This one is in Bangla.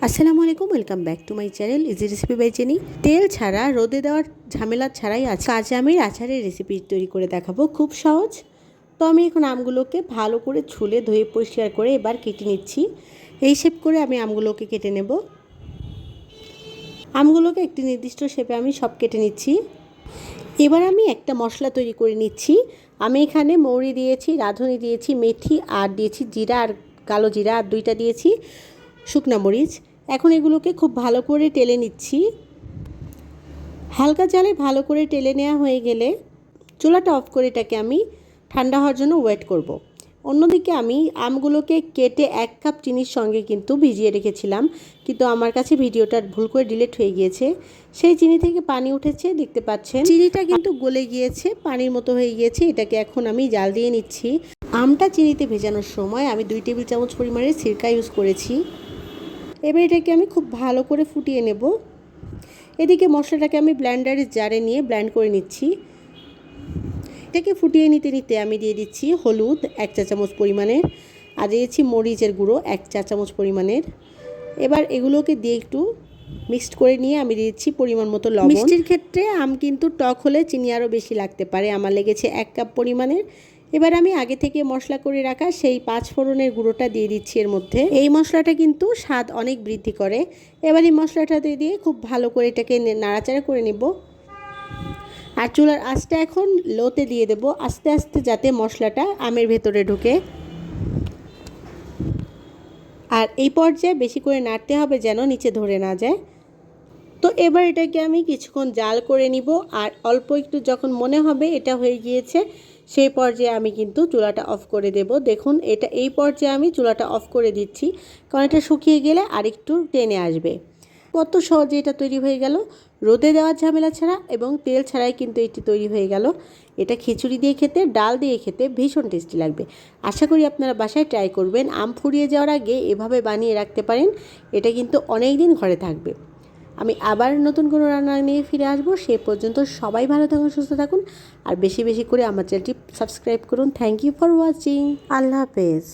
আসসালামু আলাইকুম, welcome back to my channel easy recipe by Jenny. তেল ছাড়া রোদে দেওয়ার ঝামেলা ছাড়াই কাঁচা আমের আচারের রেসিপি তৈরি করে দেখাবো, খুব সহজ। তো আমি এখন আমগুলোকে ভালো করে ছুলে ধুয়ে পরিষ্কার করে এবার কেটে নিচ্ছি। এই শেপ করে আমি আমগুলোকে কেটে নেব। আমগুলোকে একটি নির্দিষ্ট শেপে আমি সব কেটে নিচ্ছি। এবার আমি একটা মশলা তৈরি করে নিচ্ছি। আমি এখানে মৌরি দিয়েছি, রাঁধুনি দিয়েছি, মেথি আর দিয়েছি জিরা আর কালো জিরা, আর দুইটা দিয়েছি শুকনা মরিচ। এখন এগুলোকে খুব ভালো করে টেলে নিচ্ছি। হালকা জালে ভালো করে টেলে নেওয়া হয়ে গেলে চুলাটা অফ করে এটাকে আমি ঠান্ডা হওয়ার জন্য ওয়েট করব। অন্যদিকে আমি আমগুলোকে কেটে 1 কাপ চিনির সঙ্গে কিন্তু ভিজিয়ে রেখেছিলাম, কিন্তু আমার কাছে ভিডিওটা ভুল করে ডিলিট হয়ে গিয়েছে। সেই চিনি থেকে পানি উঠেছে, দেখতে পাচ্ছেন চিনিটা কিন্তু গলে গিয়েছে, পানির মতো হয়ে গিয়েছে। এটাকে এখন আমি জাল দিয়ে নিচ্ছি। আমটা চিনিতে ভেজানোর সময় আমি 2 টেবিল চামচ পরিমাণের সিরকা ইউজ করেছি। এবার এটাকে আমি খুব ভালো করে ফুটিয়ে নেব। এদিকে মশলাটাকে আমি ব্লেন্ডারের জারে নিয়ে ব্লেন্ড করে নিচ্ছি। এটাকে ফুটিয়ে নিতে নিতে আমি দিয়ে দিচ্ছি হলুদ 1 চা চামচ পরিমাণের, আর দিয়েছি মরিচের গুঁড়ো 1 চা চামচ পরিমাণের। এবার এগুলোকে দিয়ে একটু মিক্সড করে নিয়ে আমি দিচ্ছি পরিমাণ মতো লবণ। মিষ্টির ক্ষেত্রে আম কিন্তু টক হলে চিনি আরও বেশি লাগতে পারে, আমার লেগেছে 1 কাপ পরিমাণের। এবার আমি আগে থেকে মশলা করে রাখা সেই 5 ফোড়নের গুঁড়োটা দিয়ে দিচ্ছি এর মধ্যে। এই মশলাটা কিন্তু স্বাদ অনেক বৃদ্ধি করে। এবার এই মশলাটা দিয়ে খুব ভালো করে এটাকে নাড়াচাড়া করে নেব। আর চুলার আঁচটা এখন লোতে দিয়ে দেব, আস্তে আস্তে যাতে মশলাটা আমের ভেতরে ঢোকে। আর এই পর্যায়ে বেশি করে নাড়তে হবে যেন নিচে ধরে না যায়। তো এবার এটাকে আমি কিছুক্ষণ জাল করে নিব। আর অল্প একটু যখন মনে হবে এটা হয়ে গিয়েছে, সেই পর্যায়ে আমি কিন্তু চুলাটা অফ করে দেব। দেখুন এই পর্যায়ে আমি চুলাটা অফ করে দিচ্ছি, কারণ এটা শুকিয়ে গেলে আরেকটু টেনে আসবে। কত সহজে এটা তৈরি হয়ে গেল, রোদে দেওয়ার ঝামেলা ছাড়া এবং তেল ছাড়াই কিন্তু এটি তৈরি হয়ে গেল। এটা খিচুড়ি দিয়ে খেতে, ডাল দিয়ে খেতে ভীষণ টেস্টি লাগবে। আশা করি আপনারা বাসায় ট্রাই করবেন। আম ফুরিয়ে যাওয়ার আগে এভাবে বানিয়ে রাখতে পারেন, এটা কিন্তু অনেক দিন ঘরে থাকবে। আমি আবার নতুন কোনো রান্না নিয়ে ফিরে আসবো। সে পর্যন্ত সবাই ভালো থাকুন, সুস্থ থাকুন, আর বেশি বেশি করে আমার চ্যানেলটি সাবস্ক্রাইব করুন। Thank you for watching. আল্লাহ হাফেজ।